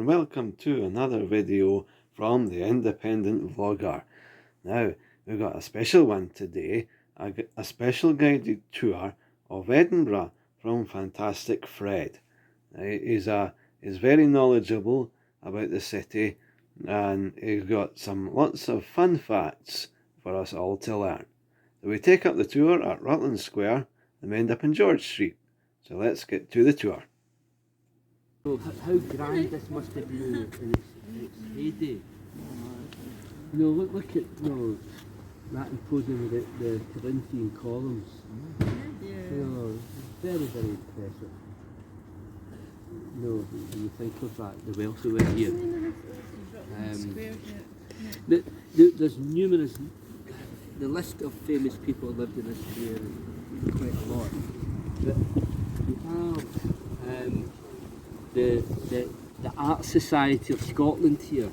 and welcome to another video from the Independent Vlogger. Now, we've got a special one today, a special guided tour of Edinburgh from Fantastic Fred. He's very knowledgeable about the city, and he's got lots of fun facts for us all to learn. So we take up the tour at Rutland Square and we end up in George Street. So let's get to the tour. So how grand this must have been in its heyday. Look at that imposing with the Corinthian columns. Very, very impressive. When you think of that, the wealth that went here. There's numerous, the list of famous people who lived in this area is quite a lot. But we have the Art Society of Scotland here.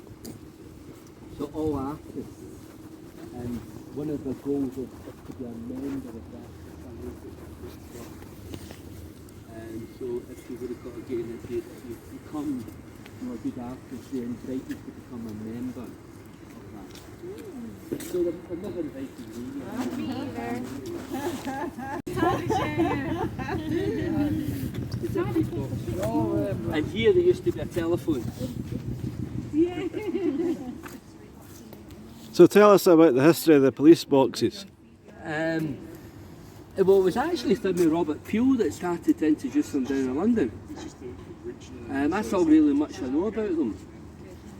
So all artists, and one of the goals is to be a member of that society. And so if you would have got again, if you become a good artist, they invite you to become a member of that. So they're never inviting me. And here there used to be a telephone. So tell us about the history of the police boxes. Well, it was actually through Robert Peel that started to introduce them down in London. That's all really much I know about them.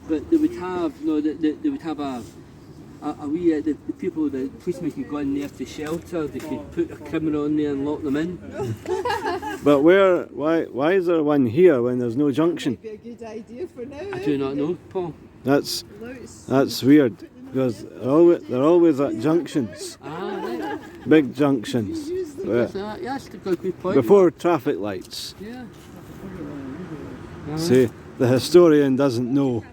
But they would have, they would have a wee, the people, the policemen could go in there to shelter, they could put a camera on there and lock them in. But why is there one here when there's no junction? That might be a good idea for now. I do not know, Paul. That's weird, because they're always at junctions. Ah, right. Big junctions. That's a good point. Before traffic lights. Yeah. See, the historian doesn't know.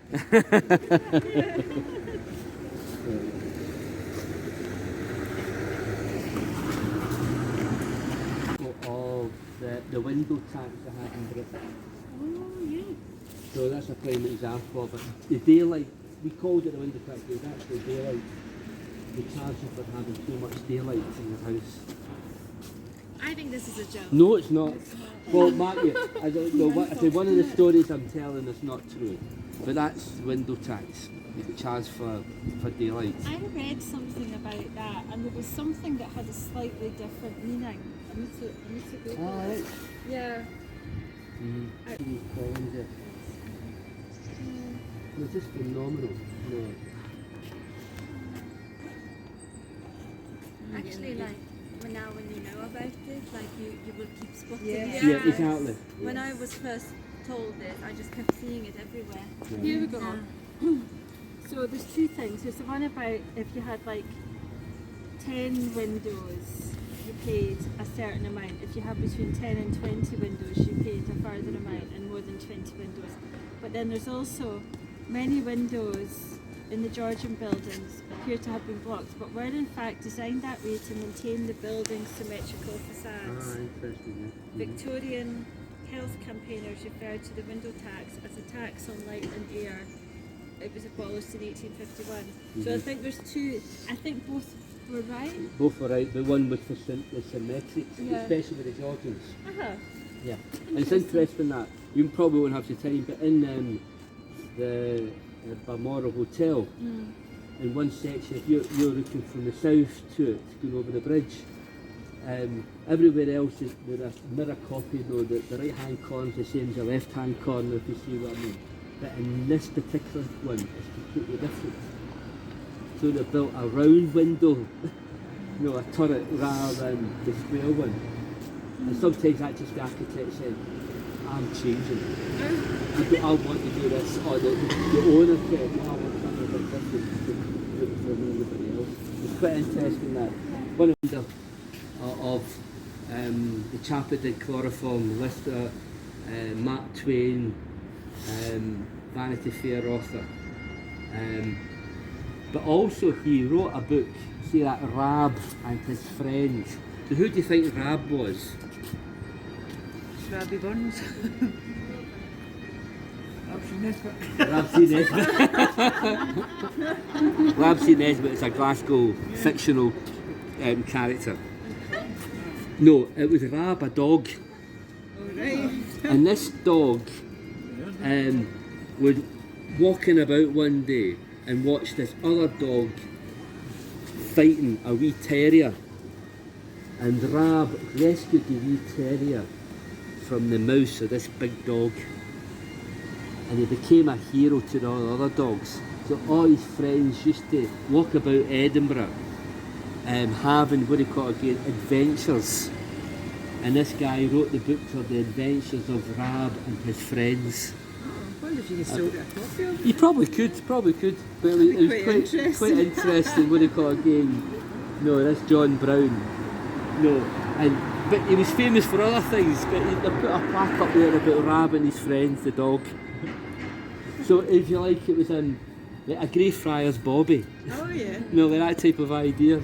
Of the window tax they had in Britain. Oh, yeah. So that's a prime example of it. The daylight, we called it the window tax, but it was actually daylight. They charge you for having too much daylight in your house. I think this is a joke. No, it's not. Well, Mark, I don't know. I say one of the stories I'm telling is not true, but that's window tax. You get charged for daylight. I read something about that, and there was something that had a slightly different meaning. I need to go for Right. it. Yeah. These columns there. They're just phenomenal. Actually, like when you know about it, like you will keep spotting it. Yeah, exactly. When I was first told it, I just kept seeing it everywhere. Here we go. So there's two things. There's the one about if you had like 10 windows, you paid a certain amount. If you had between 10 and 20 windows, you paid a further amount, and more than 20 windows. But then there's also many windows in the Georgian buildings appear to have been blocked, but were in fact designed that way to maintain the building's symmetrical facades. Interesting. Victorian health campaigners referred to the window tax as a tax on light and air. It was abolished in 1851. So I think there's two, I think both were right. Both were right, but one was for the symmetrics, especially with the Georgians. Yeah, and it's interesting that, you probably won't have the time, but in the Balmoral Hotel, in one section, if you're looking from the south to it, going over the bridge, everywhere else is there a mirror copy, though the right hand corner is the same as the left hand corner, if you see what I mean. But in this particular one, it's completely different. So they built a round window, a turret rather than the square one. And sometimes that's just the architect saying, I'm changing. I want to do this. Or the owner said, I want something a bit different from everybody else. It's quite interesting that one of the chap who did Chloroform, Lister, Mark Twain, Vanity Fair author. But also he wrote a book, see that Rab and his friends. So who do you think Rab was? Rabbi Burns. Option Ramsay Nesbitt. Ramsay Nesbitt is a Glasgow fictional character. No, it was Rab, a dog. Right. And this dog was walking about one day and watched this other dog fighting a wee terrier. And Rab rescued the wee terrier from the mouth of this big dog. And he became a hero to all the other dogs. So all his friends used to walk about Edinburgh having, what do you call it again, adventures. And this guy wrote the book for the adventures of Rab and his friends. I wonder if you could still get a copy of it. You probably could. But it was quite interesting, what do you call it again. No, that's John Brown. No, but he was famous for other things, but they put a plaque up there about Rab and his friends, the dog. So if you like, it was like a Greyfriars Bobby. Oh yeah. Like that type of idea.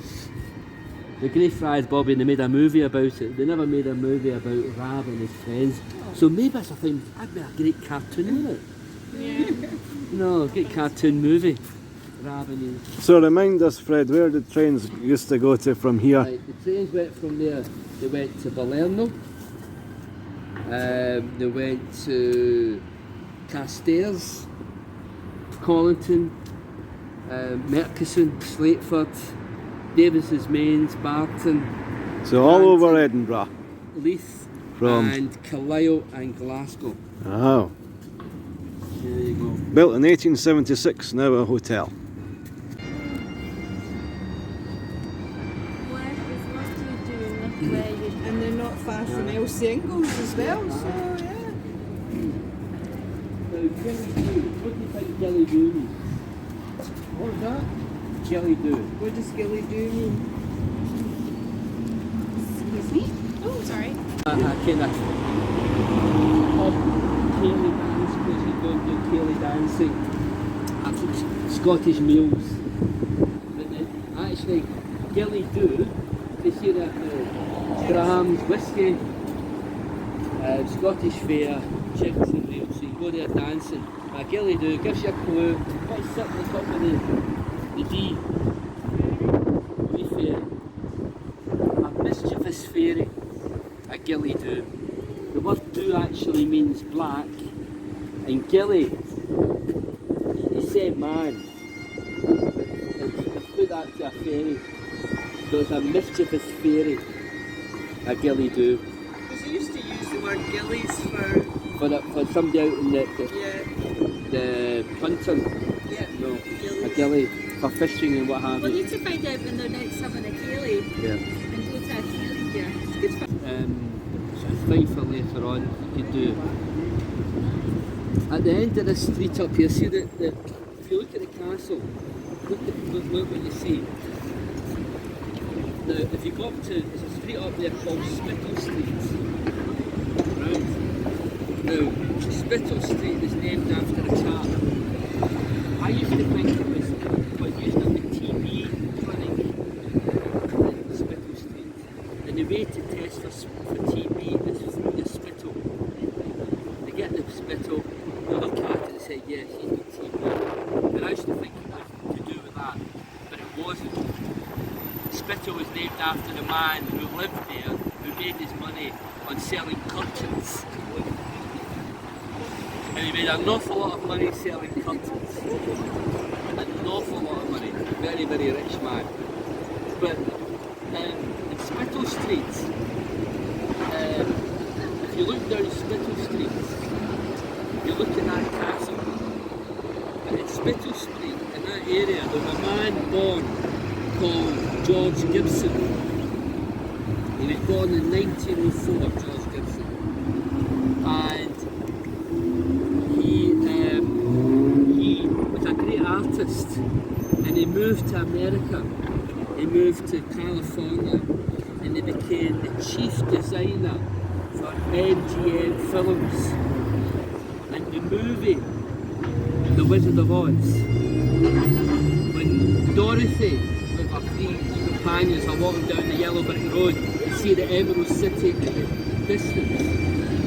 The Greyfriars Bobby, and they made a movie about it. They never made a movie about Rab and his friends. So maybe that's a thing, that'd be a great cartoon, wouldn't it? Yeah. A great cartoon movie. Rab and his... So remind us, Fred, where the trains used to go to from here? Right, the trains went from there. They went to Balerno. They went to Carstairs, Collington, Merkison, Slateford, Davis's Mains, Barton. So all over Edinburgh. Leith From- and Carlisle and Glasgow. Oh. There you go. Built in 1876, now a hotel. What is what you do, where you And they're not far from Elsie Ingles as well, so yeah. Now, Jelly Do, what do you think Jelly Do means? What was that? Jelly Do. What does Gilly do mean? Excuse me? Oh, sorry. I kind of pub Cayley dance because you don't do Cayley dancing. Scottish meals. But then, actually, Jelly Do, they see that drams, whiskey, Scottish fare, chips and meals. So you go there dancing. Jelly Do gives you a clue. What's sitting on top of the D? Wee fair. A mischievous fairy. A Gilly Do. The word do actually means black, and Gilly, you say man, it's put that to a fairy. So it's a mischievous fairy, a Gilly Do. Because they used to use the word gillies For somebody out in the punting, no, a gillies. Gilly, for fishing and what have We'll you. need to find out when they're next having a Keeley Yeah. and go to a Keeley here. It's good fun. So it's fine for later on, you could do. At the end of this street up here, see if you look at the castle, look what you see. Now, if you go up to, there's a street up there called Spittle Street. Right? Now, Spittle Street is named after a chap. I used to think it was what used to be TB clinic in Spittle Street. And the way to test for TB is through the spittle. They get the spittle, they look at it and say, yes, he's got TB. And I used to think it was to do with that, but it wasn't. Spittle was named after the man who lived there, who made his money on selling curtains. And he made an awful lot of money selling curtains. An awful lot of money. Very, very rich man. But in Spittle Street, if you look down Spittle Street, you look at that castle. And in Spittle Street, in that area, there was a man born called George Gibson. He was born in 1904, George Gibson. And he was a great artist, and he moved to America. He moved to California, and he became the chief designer for MGM Films. And the movie, The Wizard of Oz, when Dorothy with her three companions are walking down the yellow brick road, you see the Emerald City in the distance.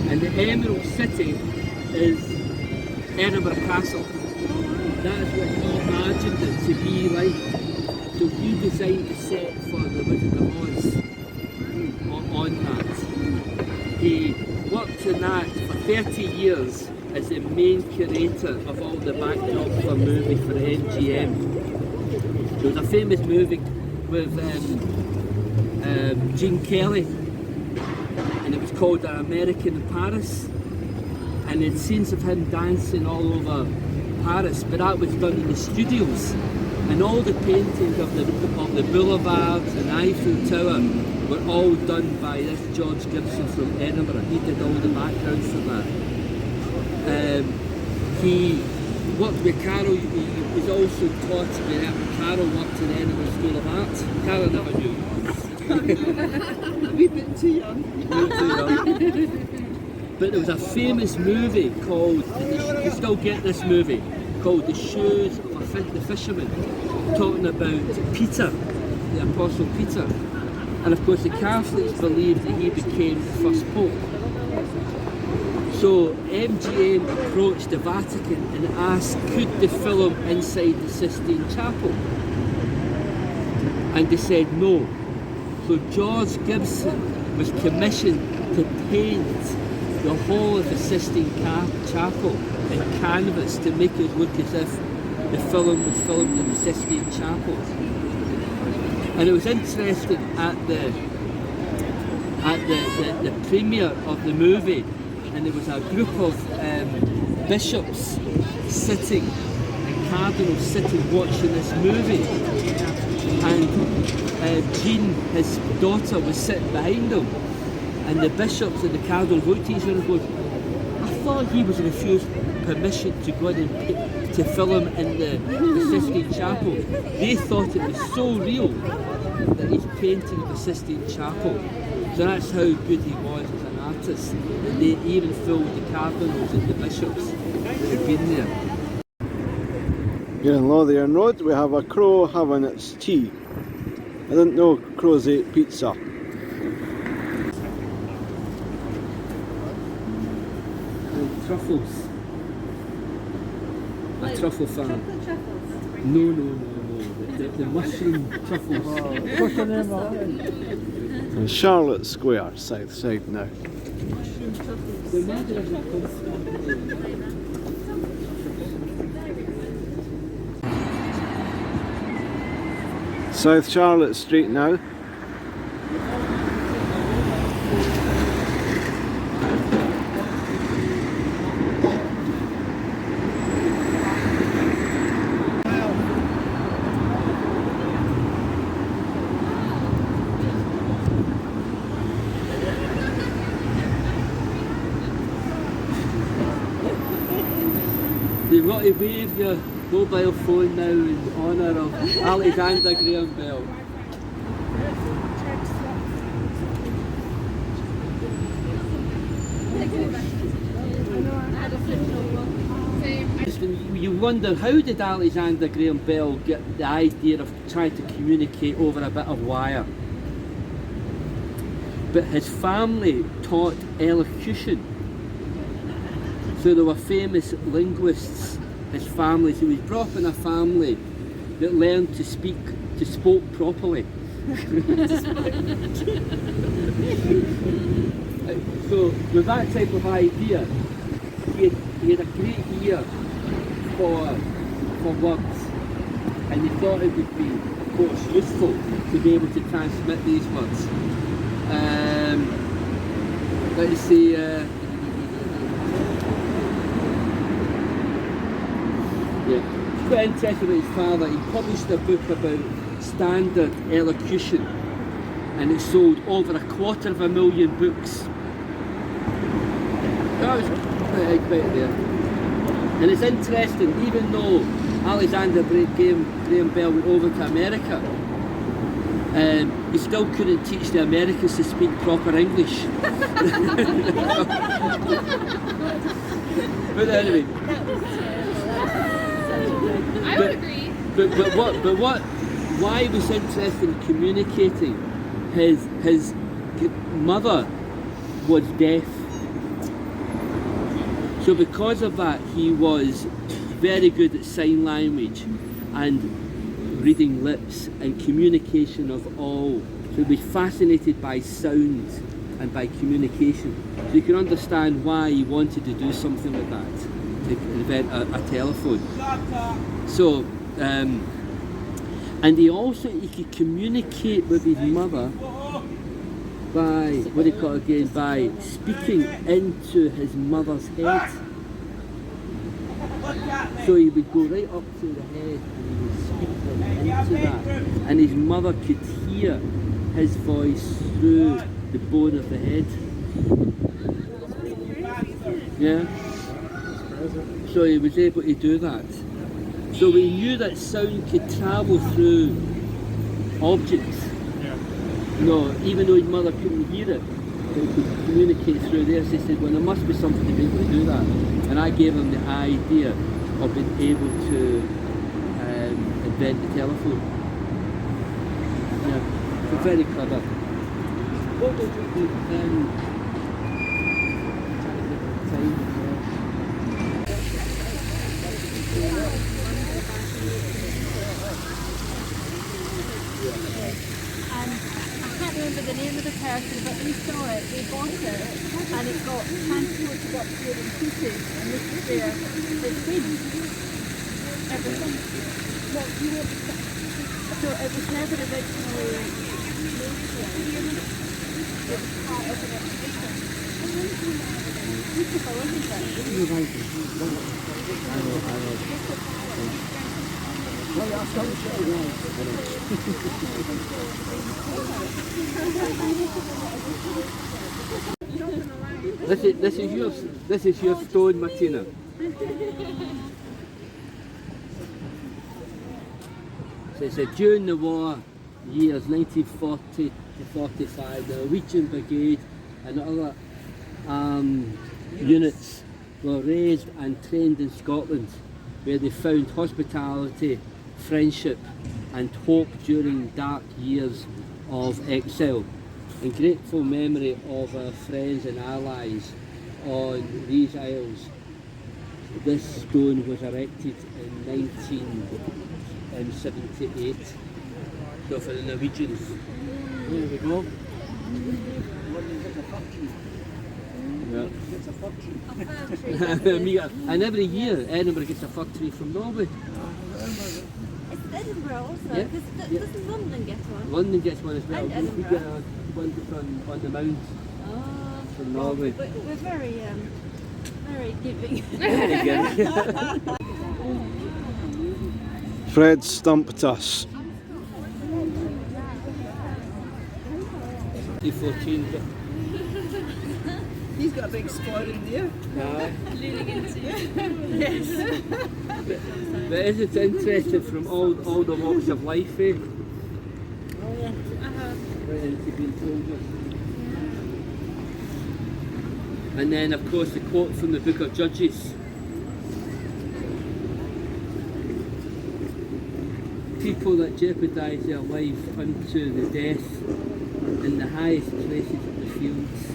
And the Emerald City is Edinburgh Castle. That's what he imagined it to be like. So he designed the set for the Wizard of Oz on that. He worked in that for 30 years as the main curator of all the backdrop for movie for MGM. There was a famous movie with Gene Kelly, and it was called An American in Paris, and it's scenes of him dancing all over Paris, but that was done in the studios, and all the paintings of the boulevards and Eiffel Tower were all done by this George Gibson from Edinburgh. He did all the backgrounds for that. He worked with Carol. He was also taught with Carol worked in the Edinburgh School of Art. Carol never knew. A wee bit too young. But there was a famous movie called, you still get this movie, called The Shoes of the Fisherman, talking about Peter, the Apostle Peter. And of course the Catholics believed that he became the first Pope. So MGM approached the Vatican and asked, could they film inside the Sistine Chapel? And they said no. So George Gibson was commissioned to paint the whole of the Sistine Chapel in canvas to make it look as if the film was filmed in the Sistine Chapel. And it was interesting at the premiere of the movie, and there was a group of bishops sitting and cardinals sitting watching this movie, and Jean, his daughter, was sitting behind them, and the bishops and the cardinals looked at each other and goes, I thought he was refused permission to go in and to film in the Sistine Chapel. They thought it was so real that he's painting the Sistine Chapel. So that's how good he was as an artist. And they even filled the cardinals and the bishops who'd been there. Here in Lothian Road we have a crow having its tea. I didn't know crows ate pizza. Truffles. A truffle farm. Chocolate truffles. No. The mushroom truffles. In Charlotte Square, south side now. The matter of South Charlotte Street now. You've got to wave your mobile phone now in honour of Alexander Graham Bell. You wonder, how did Alexander Graham Bell get the idea of trying to communicate over a bit of wire? But his family taught elocution. So there were famous linguists, his family. So he was brought up in a family that learned to spoke properly. So with that type of idea, he had a great ear for words, and he thought it would be, of course, useful to be able to transmit these words. Let's see. It's quite interesting with his father. He published a book about standard elocution, and it sold over 250,000 books. That was quite there. And it's interesting, even though Alexander Graham Bell went over to America, he still couldn't teach the Americans to speak proper English. But anyway. I would agree. Why he was interested in communicating? His mother was deaf. So So because of that, he was very good at sign language and reading lips and communication of all. So he was fascinated by sound and by communication. So you can understand why he wanted to do something like that, to invent a telephone. So, and he could communicate with his mother by, what do you call it again, by speaking into his mother's head. So he would go right up to the head and he would speak them into that. And his mother could hear his voice through the bone of the head. Yeah. So he was able to do that. So we knew that sound could travel through objects. No, even though his mother couldn't hear it, it could communicate through there. So he said, well, there must be something to be able to do that. And I gave him the idea of being able to invent the telephone. Yeah, so very clever. What would you do? And I can't remember the name of the person, but they saw it, they bought it, and it got transported up here in pieces, and this is where it's been. Everything. So it was never originally made here. It was part of an exhibition. Beautiful, isn't This is your stone, Martina. So it said during the war years 1940 to 45, the Norwegian Brigade and other units were raised and trained in Scotland, where they found hospitality, friendship and hope during dark years of exile. In grateful memory of our friends and allies on these isles, this stone was erected in 1978. So for the Norwegians. There we go. Yeah. And every year Edinburgh gets a fir tree from Norway. It's Edinburgh also, Yeah. because doesn't London get one? London gets one as well. And We get one on the mount from Norway. We're very giving. Very good. Fred stumped us. 2014. He's got a big squad in there. But is it interesting from all the walks of life, eh? Right into being told. And then of course the quote from the Book of Judges. People that jeopardise their life unto the death in the highest places of the fields.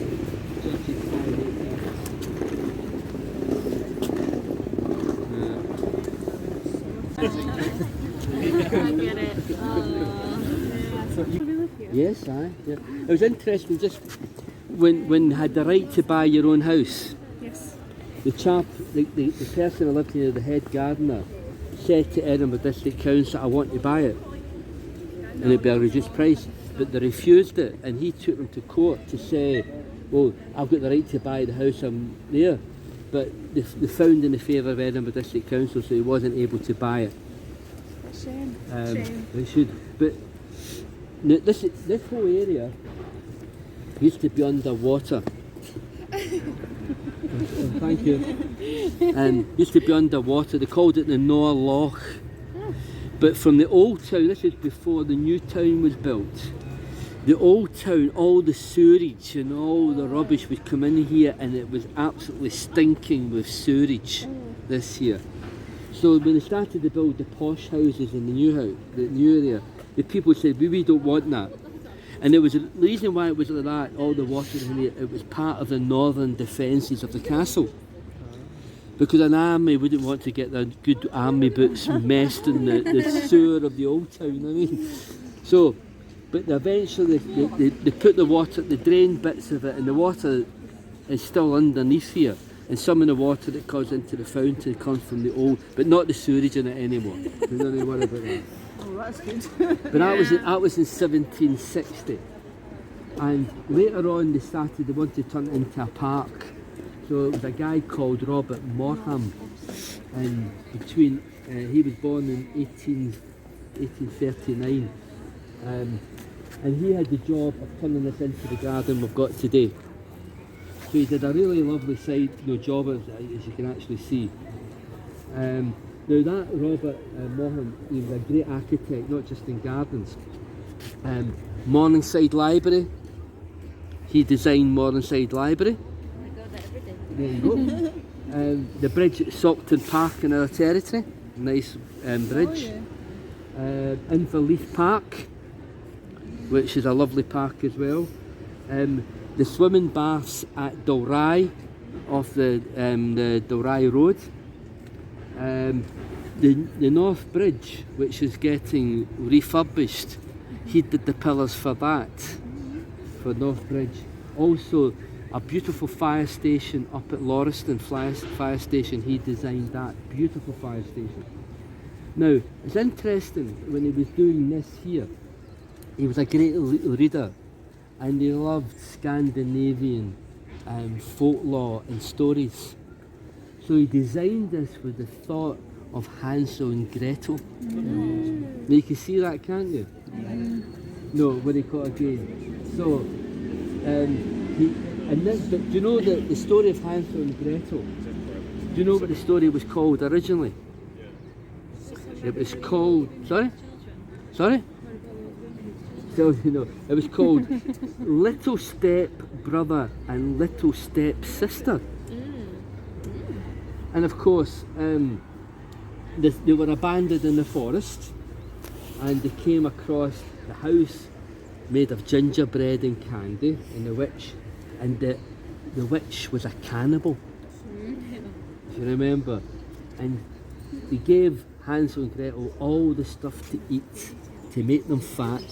Judges 5:18. I get it. Yes, aye. Yeah. It was interesting just when you had the right to buy your own house. Yes. The chap, the person who lived here, the head gardener, said to Edinburgh District Council, I want to buy it. And it'd be a reduced price. But they refused it, and he took them to court to say, well, I've got the right to buy the house, I'm there. But they found in the favour of Edinburgh District Council, so he wasn't able to buy it. Shame. They should. But now, this whole area used to be underwater. Thank you. Used to be underwater. They called it the Nor Loch. But from the old town, this is before the new town was built. The old town, all the sewerage and all the rubbish would come in here, and it was absolutely stinking with sewerage this year. So when they started to build the posh houses in the new house, the new area, the people said, we don't want that. And there was a reason why it was like that, all the water in here, it was part of the northern defences of the castle. because an army wouldn't want to get their good army boots messed in the sewer of the old town, I mean. So, but eventually they put the water, they drained bits of it, and the water is still underneath here. And some of the water that goes into the fountain comes from the old, but not the sewerage in it anymore. We don't need to worry about that. Oh, that's good. But that was in 1760. And later on they wanted to turn it into a park. So it was a guy called Robert Morham, and he was born in 1839, and he had the job of turning this into the garden we've got today. So he did a really lovely job, as you can actually see. Now that Robert Morham, he was a great architect, not just in gardens. Morningside Library, he designed Morningside Library. There you go. The bridge at Saughton Park in our territory, nice bridge. Inverleith Park, which is a lovely park as well. The swimming baths at Dalry, off the Dalry Road. The North Bridge, which is getting refurbished, he did the pillars for that, for North Bridge. Also, a beautiful fire station up at Lauriston fire station, he designed that, beautiful fire station. Now, it's interesting, when he was doing this here, he was a great reader, and he loved Scandinavian folklore and stories. So he designed this with the thought of Hansel and Gretel. Now you can see that, can't you? No, what he caught again. So, do you know the story of Hansel and Gretel? Do you know what the story was called originally? It was called, sorry? So, it was called Little Step Brother and Little Step Sister. And of course, they were abandoned in the forest, and they came across the house made of gingerbread and candy, and the witch was a cannibal, if you remember. And they gave Hansel and Gretel all the stuff to eat to make them fat,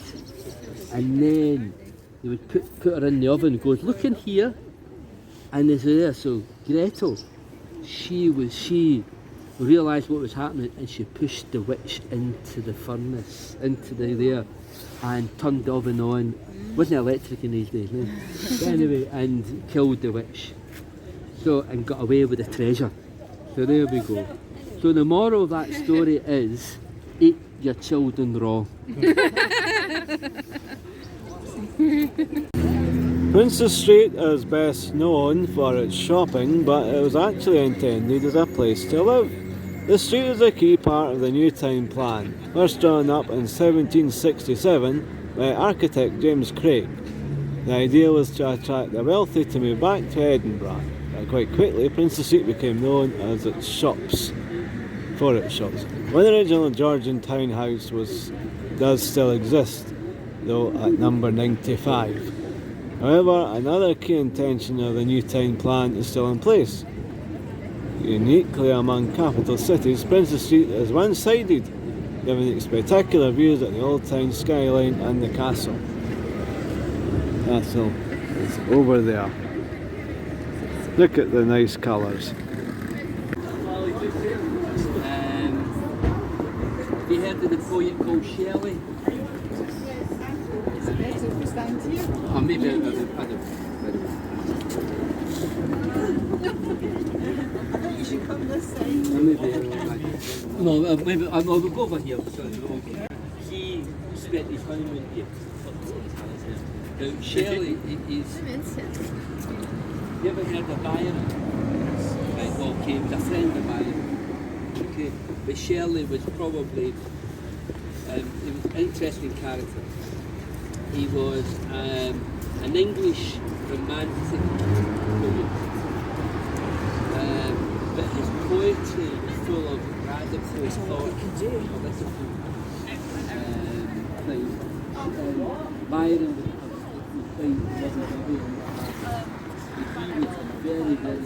and then they would put her in the oven and goes, look in here, and there's there. So Gretel, she realised what was happening, and she pushed the witch into the furnace, into there, and turned the oven on. Wasn't electric in these days, no? But anyway, and killed the witch. So, and got away with the treasure. So there we go. So the moral of that story is, eat your children raw. Princess Street is best known for its shopping, but it was actually intended as a place to live. The street is a key part of the New Town Plan, first drawn up in 1767 by architect James Craig. The idea was to attract the wealthy to move back to Edinburgh, but quite quickly Princess Street became known as its shops. One original Georgian townhouse does still exist, though at number 95. However, another key intention of the New Town Plan is still in place. Uniquely among capital cities, Princess Street is one-sided, giving it spectacular views at the old town skyline and the castle. Castle is over there. Look at the nice colours. Have you heard of the poet called Shelley? It's better if we stand here. Or maybe I don't. I think you should come this side. Maybe we'll go over here. He spent his honeymoon here. Now, Shelley is. You ever heard of Byron? Right, well, okay, he was a friend of Byron. Okay, but Shelley was probably. He was an interesting character. He was an English romantic poet. But his poetry was full of radical thought, political things. Byron was quite lovely. He was very, very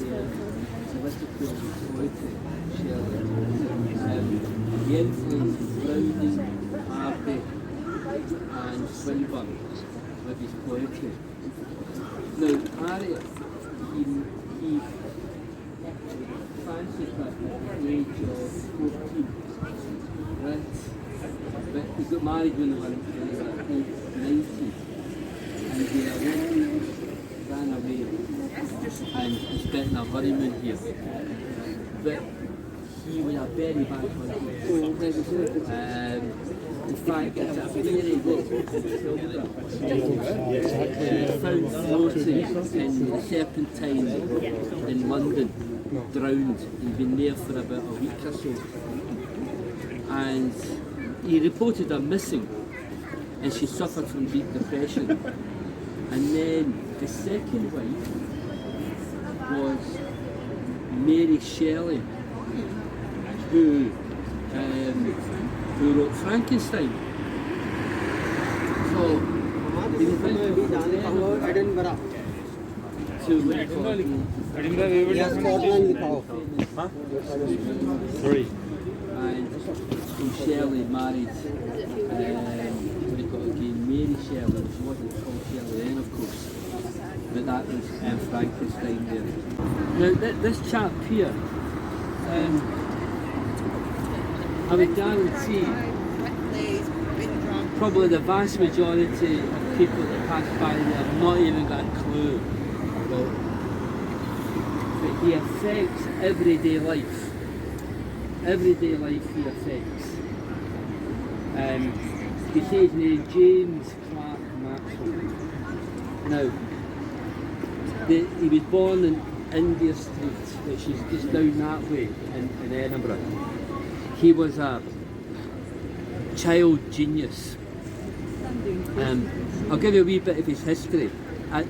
political poetry, Shelley. He influenced Browning, Harvey and Swinburne with his poetry. Now, Harriet, he fancied her at the age of 14, right? But he got married when they were in the 90s, and they ran away and spent their honeymoon here. But he was a very bad husband. In fact, it's a very good found floating in the Serpentine in London, drowned. He'd been there for about a week or so. And he reported her missing, and she suffered from deep depression. And then the second wife was Mary Shelley, who wrote Frankenstein. So he was Edinburgh. Sorry. And Shelley married Mary Shelley. She wasn't called Shelley then, of course, but that was Frankenstein there. Now this chap here, I would guarantee probably the vast majority of people that pass by there have not even got a clue about it. But he affects everyday life. Everyday life he affects. He says his name, James Clark Maxwell. Now, he was born in India Street, which is just down that way in Edinburgh. He was a child genius. I'll give you a wee bit of his history. At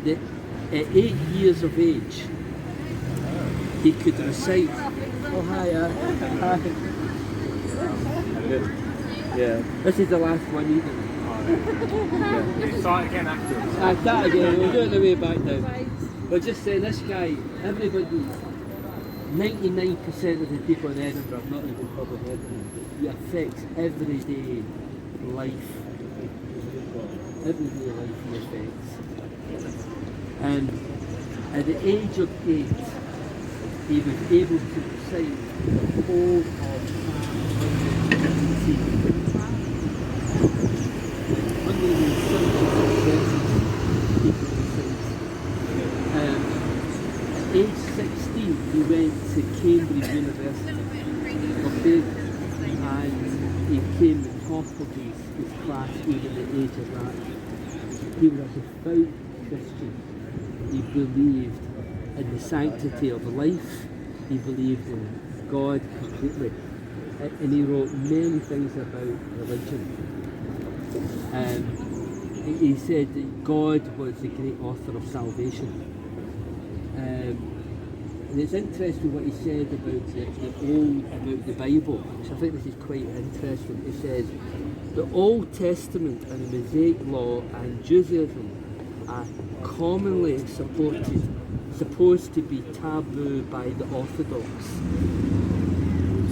8 years of age, he could recite. Oh, hi. Yeah. This is the last one either. You saw it again after. I start again. We'll do it the way back now. But just saying, this guy, everybody, 99% of the people in Edinburgh have not even probably heard of him. He affects everyday life. Everyday life he affects. And at the age of 8, he was able to recite the whole of age 16, he went to Cambridge University, okay, and he came the top of his class even at the age of that. He was a devout Christian. He believed in the sanctity of life. He believed in God completely. And he wrote many things about religion. He said that God was the great author of salvation. And it's interesting what he said about the Bible, which I think this is quite interesting. He says, the Old Testament and the Mosaic Law and Judaism are commonly supposed to be taboo by the Orthodox.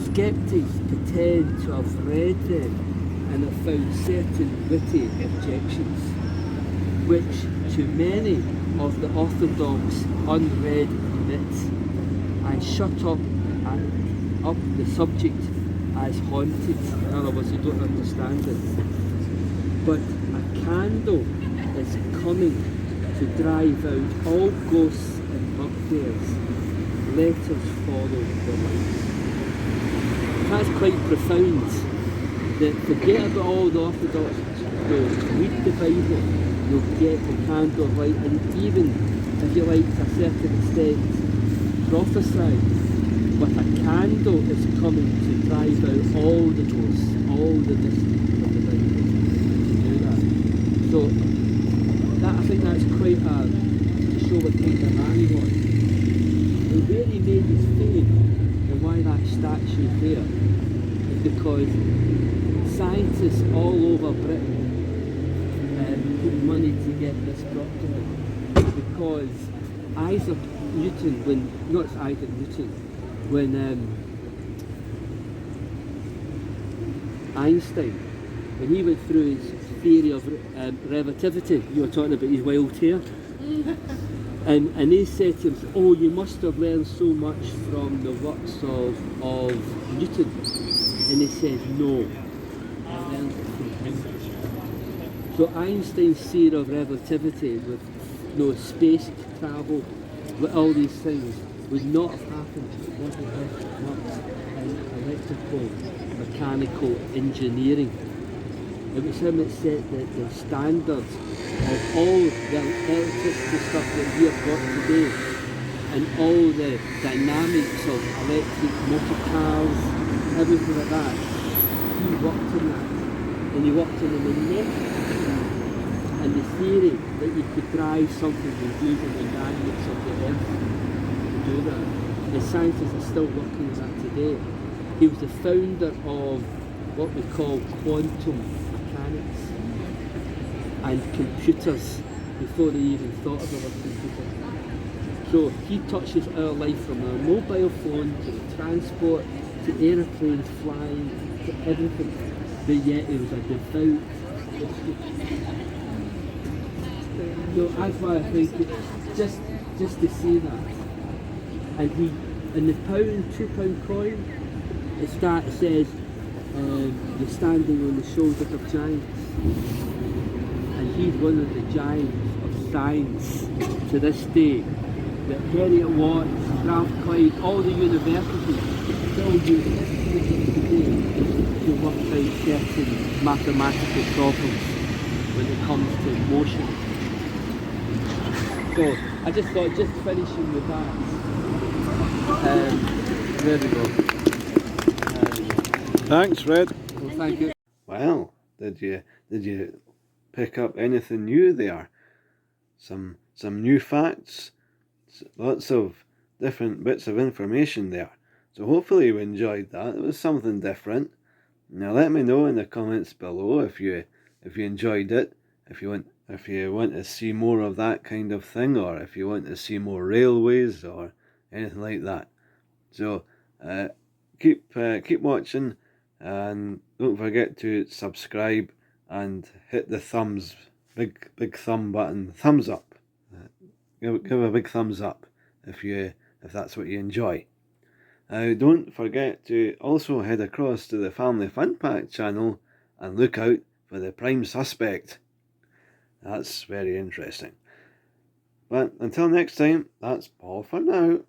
Skeptics pretend to have read them and have found certain witty objections, which to many of the Orthodox unread omit, and shut up the subject as haunted. In other words, you don't understand it. But a candle is coming to drive out all ghosts and bugbears. Let us follow the light. That's quite profound. That forget about all the Orthodox. Read the Bible, you'll get the candle of light, and even, if you like, to a certain extent, prophesy. But a candle is coming to drive out all the ghosts, all the mysteries of the Bible. To do that. So, I think that's quite to show what kind of man he was. And where he made his fame, and why that statue is there, is because scientists all over Britain put money to get this brought to him, because Isaac Newton, not Isaac Newton, when Einstein, when he went through his theory of relativity, you were talking about his wild hair, and he said to him, oh, you must have learned so much from the works of Newton. And he said, no, I learned it from him. So Einstein's theory of relativity with space travel, with all these things, would not have happened if it wasn't in electrical, mechanical engineering. It was him that set the standards of all the electricity stuff that we have got today, and all the dynamics of electric motor cars, everything like that. He worked in that, and he worked in the magnetic and the theory that you could drive something using the dynamics of the earth to do that. The scientists are still working on that today. He was the founder of what we call quantum mechanics and computers before they even thought of the word computer. So he touches our life from our mobile phone to the transport to aeroplanes flying to everything, but yet he was a devout Christian. So that's why I think just to see that, and he in the £2 coin, it says you're standing on the shoulders of giants, and he's one of the giants of science to this day. That Harriet Watts, Ralph Klein, all the universities still use today to work out certain mathematical problems when it comes to motion. So I just thought, just finishing with that. There we go. Thanks, Fred. Well, thank you. Well, did you pick up anything new there? Some new facts, lots of different bits of information there. So hopefully you enjoyed that. It was something different. Now let me know in the comments below if you enjoyed it, if you want to see more of that kind of thing, or if you want to see more railways or anything like that. So keep watching, and don't forget to subscribe and hit the big thumb button, thumbs up. Give a big thumbs up if that's what you enjoy. Don't forget to also head across to the Family Fun Pack channel and look out for the Prime Suspect. That's very interesting. But until next time, that's all for now.